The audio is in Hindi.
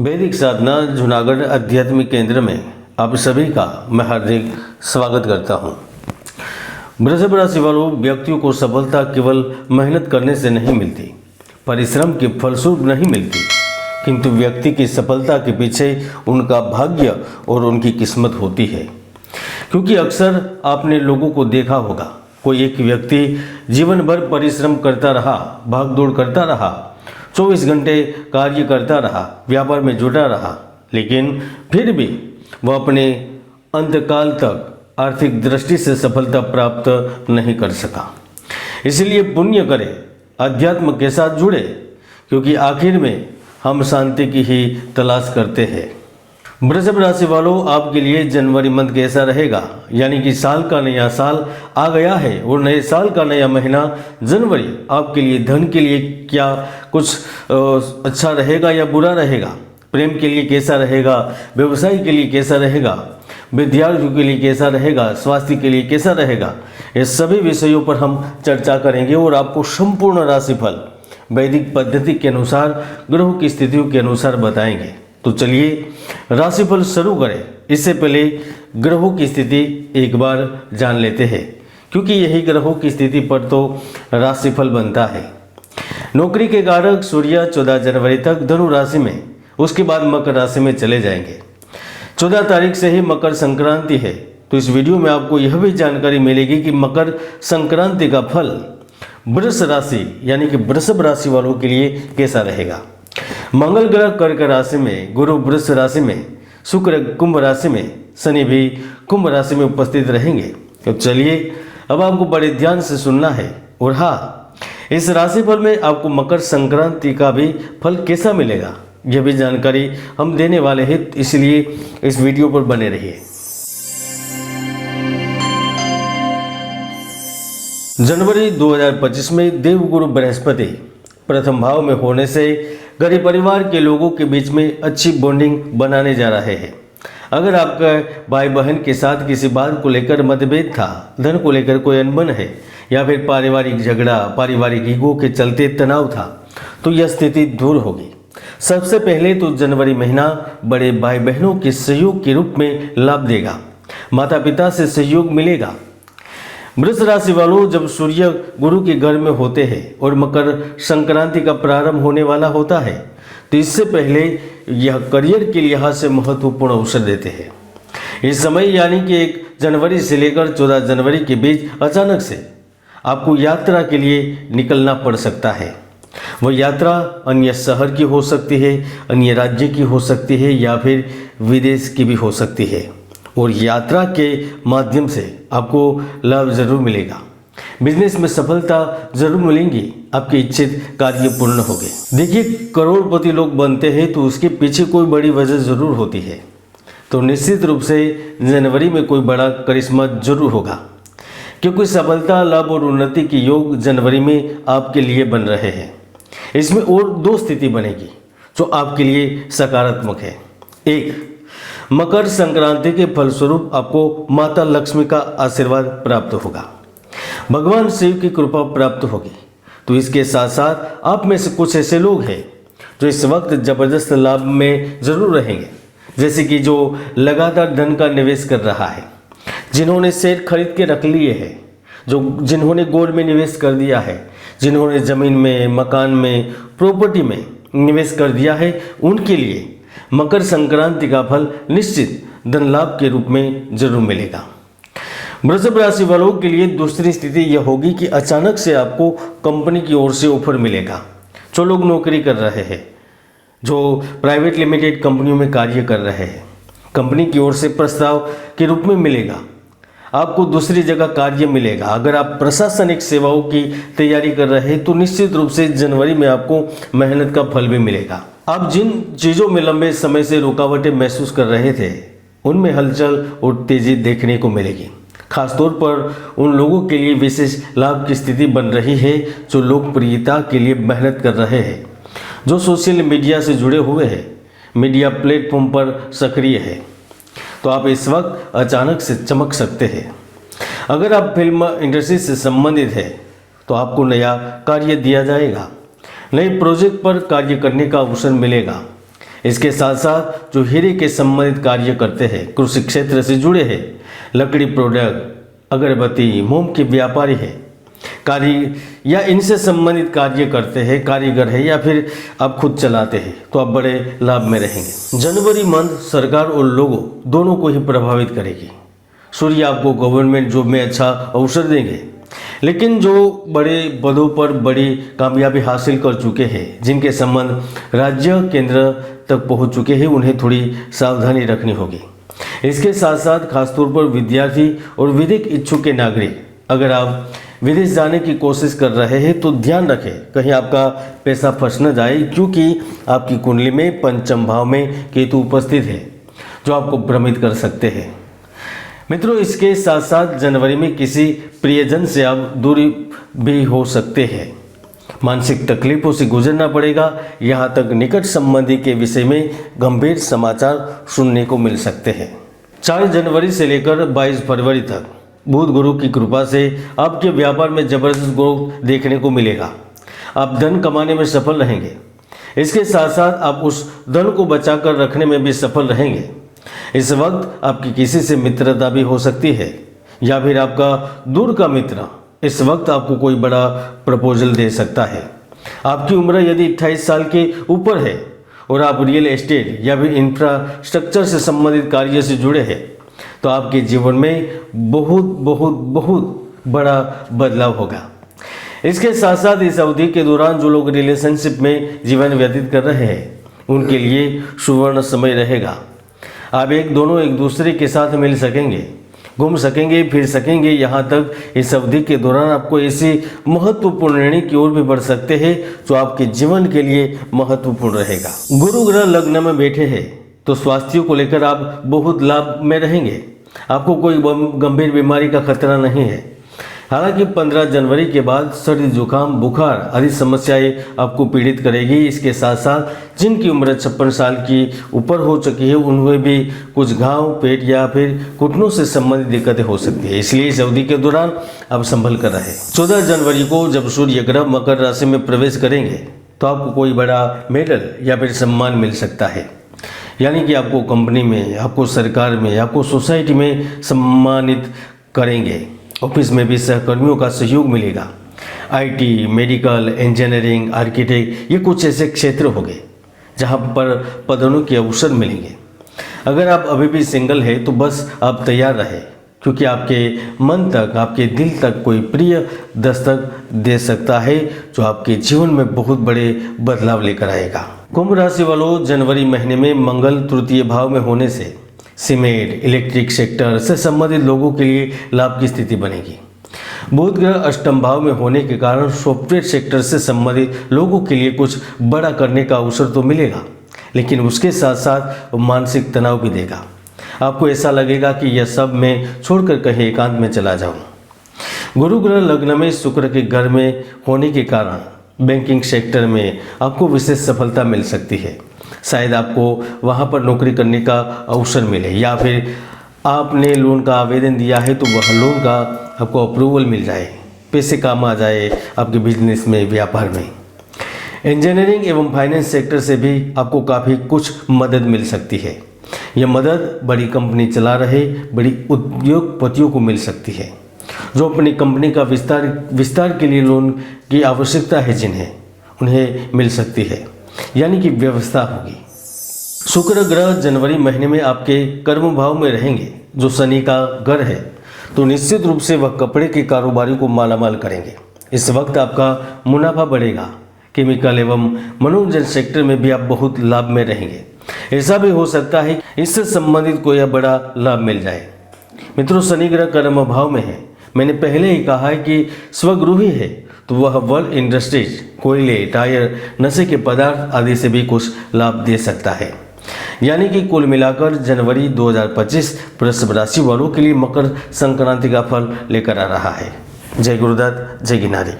वैदिक साधना जूनागढ़ आध्यात्मिक केंद्र में आप सभी का मैं हार्दिक स्वागत करता हूं। वृषभ राशि वालों, व्यक्तियों को सफलता केवल मेहनत करने से नहीं मिलती, परिश्रम के फलस्वरूप नहीं मिलती, किंतु व्यक्ति की सफलता के पीछे उनका भाग्य और उनकी किस्मत होती है। क्योंकि अक्सर आपने लोगों को देखा होगा, कोई एक व्यक्ति जीवन भर परिश्रम करता रहा, भागदौड़ करता रहा, 24 घंटे कार्य करता रहा, व्यापार में जुटा रहा, लेकिन फिर भी वह अपने अंतकाल तक आर्थिक दृष्टि से सफलता प्राप्त नहीं कर सका। इसलिए पुण्य करें, अध्यात्म के साथ जुड़े, क्योंकि आखिर में हम शांति की ही तलाश करते हैं। वृषभ राशि वालों, आपके लिए जनवरी मंथ कैसा रहेगा, यानी कि साल का नया साल आ गया है और नए साल का नया महीना जनवरी आपके लिए धन के लिए क्या कुछ अच्छा रहेगा या बुरा रहेगा, प्रेम के लिए कैसा रहेगा, व्यवसाय के लिए कैसा रहेगा, विद्यार्थियों के लिए कैसा रहेगा, स्वास्थ्य के लिए कैसा रहेगा, ये सभी विषयों पर हम चर्चा करेंगे और आपको संपूर्ण राशिफल वैदिक पद्धति के अनुसार ग्रहों की स्थितियों के अनुसार बताएंगे। तो चलिए राशिफल शुरू करें। इससे पहले ग्रहों की स्थिति एक बार जान लेते हैं, क्योंकि यही ग्रहों की स्थिति पर तो राशिफल बनता है। नौकरी के कारक सूर्य 14 जनवरी तक धनु राशि में, उसके बाद मकर राशि में चले जाएंगे। 14 तारीख से ही मकर संक्रांति है, तो इस वीडियो में आपको यह भी जानकारी मिलेगी कि मकर संक्रांति का फल वृष राशि यानी कि वृषभ राशि वालों के लिए कैसा रहेगा। मंगल ग्रह कर्क राशि में, गुरु वृष राशि में, शुक्र कुंभ राशि में, शनि भी कुंभ राशि में उपस्थित रहेंगे। तो चलिए अब आपको बड़े ध्यान से सुनना है। और हाँ, इस राशिफल में आपको मकर संक्रांति का भी फल कैसा मिलेगा, यह भी जानकारी हम देने वाले हैं, इसलिए इस वीडियो पर बने रहिए। जनवरी 2025 में देवगुरु बृहस्पति प्रथम भाव में होने से गरीब परिवार के लोगों के बीच में अच्छी बॉन्डिंग बनाने जा रहे हैं। अगर आपका भाई बहन के साथ किसी बात को लेकर मतभेद था, धन को लेकर कोई अनबन है, या फिर पारिवारिक झगड़ा, पारिवारिक ईगो के चलते तनाव था, तो यह स्थिति दूर होगी। सबसे पहले तो जनवरी महीना बड़े भाई बहनों के सहयोग के रूप में लाभ देगा, माता पिता से सहयोग मिलेगा। वृष राशि वालों, जब सूर्य गुरु के घर में होते हैं और मकर संक्रांति का प्रारंभ होने वाला होता है, तो इससे पहले यह करियर के लिहाज से महत्वपूर्ण अवसर देते हैं। इस समय यानी कि 1 जनवरी से लेकर 14 जनवरी के बीच अचानक से आपको यात्रा के लिए निकलना पड़ सकता है। वह यात्रा अन्य शहर की हो सकती है, अन्य राज्य की हो सकती है, या फिर विदेश की भी हो सकती है, और यात्रा के माध्यम से आपको लाभ जरूर मिलेगा। बिजनेस में सफलता जरूर मिलेंगी, आपके इच्छित कार्य पूर्ण होंगे। देखिए, करोड़पति लोग बनते हैं तो उसके पीछे कोई बड़ी वजह जरूर होती है, तो निश्चित रूप से जनवरी में कोई बड़ा करिश्मा जरूर होगा, क्योंकि सफलता, लाभ और उन्नति के योग जनवरी में आपके लिए बन रहे हैं। इसमें और 2 स्थिति बनेगी जो आपके लिए सकारात्मक है। एक, मकर संक्रांति के फलस्वरूप आपको माता लक्ष्मी का आशीर्वाद प्राप्त होगा, भगवान शिव की कृपा प्राप्त होगी। तो इसके साथ साथ आप में से कुछ ऐसे लोग हैं जो इस वक्त जबरदस्त लाभ में जरूर रहेंगे, जैसे कि जो लगातार धन का निवेश कर रहा है, जिन्होंने शेयर खरीद के रख लिए हैं, जिन्होंने गोल्ड में निवेश कर दिया है, जिन्होंने जमीन में, मकान में, प्रॉपर्टी में निवेश कर दिया है, उनके लिए मकर संक्रांति का फल निश्चित धन लाभ के रूप में जरूर मिलेगा। वृषभ राशि वालों के लिए दूसरी स्थिति यह होगी कि अचानक से आपको कंपनी की ओर से ऑफर मिलेगा। जो लोग नौकरी कर रहे हैं, जो प्राइवेट लिमिटेड कंपनियों में कार्य कर रहे हैं, कंपनी की ओर से प्रस्ताव के रूप में मिलेगा, आपको दूसरी जगह कार्य मिलेगा। अगर आप प्रशासनिक सेवाओं की तैयारी कर रहे हैं तो निश्चित रूप से जनवरी में आपको मेहनत का फल भी मिलेगा। आप जिन चीज़ों में लंबे समय से रुकावटें महसूस कर रहे थे, उनमें हलचल और तेजी देखने को मिलेगी। खासतौर पर उन लोगों के लिए विशेष लाभ की स्थिति बन रही है जो लोकप्रियता के लिए मेहनत कर रहे हैं, जो सोशल मीडिया से जुड़े हुए हैं, मीडिया प्लेटफॉर्म पर सक्रिय है। तो आप इस वक्त अचानक से चमक सकते हैं। अगर आप फिल्म इंडस्ट्री से संबंधित है तो आपको नया कार्य दिया जाएगा, नए प्रोजेक्ट पर कार्य करने का अवसर मिलेगा। इसके साथ साथ जो हीरे के संबंधित कार्य करते हैं, कृषि क्षेत्र से जुड़े हैं, लकड़ी प्रोडक्ट, अगरबत्ती, मोम के व्यापारी है, कार्य या इनसे संबंधित कार्य करते हैं, कारीगर है, या फिर आप खुद चलाते हैं, तो आप बड़े लाभ में रहेंगे। जनवरी मंथ सरकार और लोगों दोनों को ही प्रभावित करेगी। सूर्य आपको गवर्नमेंट जॉब में अच्छा अवसर देंगे, लेकिन जो बड़े पदों पर बड़ी कामयाबी हासिल कर चुके हैं, जिनके संबंध राज्य केंद्र तक पहुंच चुके हैं, उन्हें थोड़ी सावधानी रखनी होगी। इसके साथ साथ खासतौर पर विद्यार्थी और विधिक इच्छुक के नागरिक, अगर आप विदेश जाने की कोशिश कर रहे हैं तो ध्यान रखें कहीं आपका पैसा फंस न जाए, क्योंकि आपकी कुंडली में पंचम भाव में केतु उपस्थित है जो आपको भ्रमित कर सकते हैं। मित्रों, इसके साथ साथ जनवरी में किसी प्रियजन से आप दूरी भी हो सकते हैं, मानसिक तकलीफों से गुजरना पड़ेगा, यहाँ तक निकट संबंधी के विषय में गंभीर समाचार सुनने को मिल सकते हैं। 4 जनवरी से लेकर 22 फरवरी तक बुध गुरु की कृपा से आपके व्यापार में जबरदस्त ग्रोथ देखने को मिलेगा। आप धन कमाने में सफल रहेंगे। इसके साथ साथ आप उस धन को बचाकर रखने में भी सफल रहेंगे। इस वक्त आपकी किसी से मित्रता भी हो सकती है, या फिर आपका दूर का मित्र इस वक्त आपको कोई बड़ा प्रपोजल दे सकता है। आपकी उम्र यदि 28 साल के ऊपर है और आप रियल एस्टेट या फिर इंफ्रास्ट्रक्चर से संबंधित कार्य से जुड़े हैं, तो आपके जीवन में बहुत बहुत बहुत बड़ा बदलाव होगा। इसके साथ साथ इस अवधि के दौरान जो लोग रिलेशनशिप में जीवन व्यतीत कर रहे हैं, उनके लिए सुवर्ण समय रहेगा। आप दोनों एक दूसरे के साथ मिल सकेंगे, घूम सकेंगे, फिर सकेंगे। यहाँ तक इस अवधि के दौरान आपको ऐसी महत्वपूर्ण निर्णय की ओर भी बढ़ सकते हैं जो आपके जीवन के लिए महत्वपूर्ण रहेगा। गुरु ग्रह लग्न में बैठे हैं तो स्वास्थ्य को लेकर आप बहुत लाभ में रहेंगे। आपको कोई गंभीर बीमारी का खतरा नहीं है। हालांकि 15 जनवरी के बाद सर्दी, जुकाम, बुखार आदि समस्याएं आपको पीड़ित करेगी। इसके साथ साथ जिनकी उम्र 56 साल की ऊपर हो चुकी है, उनमें भी कुछ घाव, पेट या फिर घुटनों से संबंधित दिक्कतें हो सकती है। इसलिए इस अवधि के दौरान आप संभल कर रहे। 14 जनवरी को जब सूर्य ग्रह मकर राशि में प्रवेश करेंगे तो आपको कोई बड़ा मेडल या फिर सम्मान मिल सकता है, यानी कि आपको कंपनी में, आपको सरकार में, आपको सोसाइटी में सम्मानित करेंगे। ऑफिस में भी सहकर्मियों का सहयोग मिलेगा। आईटी, मेडिकल, इंजीनियरिंग, आर्किटेक्ट, ये कुछ ऐसे क्षेत्र होंगे जहां पर पदोन्नति के अवसर मिलेंगे। अगर आप अभी भी सिंगल है तो बस आप तैयार रहे, क्योंकि आपके मन तक, आपके दिल तक कोई प्रिय दस्तक दे सकता है जो आपके जीवन में बहुत बड़े बदलाव लेकर आएगा। कुंभ राशि वालों, जनवरी महीने में मंगल तृतीय भाव में होने से सीमेंट, इलेक्ट्रिक सेक्टर से संबंधित लोगों के लिए लाभ की स्थिति बनेगी। बुध ग्रह अष्टम भाव में होने के कारण सॉफ्टवेयर सेक्टर से संबंधित लोगों के लिए कुछ बड़ा करने का अवसर तो मिलेगा, लेकिन उसके साथ साथ मानसिक तनाव भी देगा। आपको ऐसा लगेगा कि यह सब मैं छोड़कर कहीं एकांत में चला जाऊं। गुरु ग्रह लग्न में शुक्र के घर में होने के कारण बैंकिंग सेक्टर में आपको विशेष सफलता मिल सकती है। शायद आपको वहां पर नौकरी करने का अवसर मिले, या फिर आपने लोन का आवेदन दिया है तो वह लोन का आपको अप्रूवल मिल जाए, पैसे काम आ जाए आपके बिजनेस में, व्यापार में। इंजीनियरिंग एवं फाइनेंस सेक्टर से भी आपको काफ़ी कुछ मदद मिल सकती है। यह मदद बड़ी कंपनी चला रहे बड़ी उद्योगपतियों को मिल सकती है, जो अपनी कंपनी का विस्तार के लिए लोन की आवश्यकता है, जिन्हें उन्हें मिल सकती है, यानी कि व्यवस्था होगी। शुक्र ग्रह जनवरी महीने में आपके कर्म भाव में रहेंगे, जो शनि का घर है, तो निश्चित रूप से वह कपड़े के कारोबारी को मालामाल करेंगे। इस वक्त आपका मुनाफा बढ़ेगा। केमिकल एवं मनोरंजन सेक्टर में भी आप बहुत लाभ में रहेंगे। ऐसा भी हो सकता है इससे संबंधित कोई बड़ा लाभ मिल जाए। मित्रों, शनि ग्रह कर्म भाव में है। मैंने पहले ही कहा है कि स्वगृही है तो वह वर्ल्ड इंडस्ट्रीज, कोयले, टायर, नशे के पदार्थ आदि से भी कुछ लाभ दे सकता है। यानी कि कुल मिलाकर जनवरी 2025 वृषभ राशि वालों के लिए मकर संक्रांति का फल लेकर आ रहा है। जय गुरुदत्त, जय गिरनारी।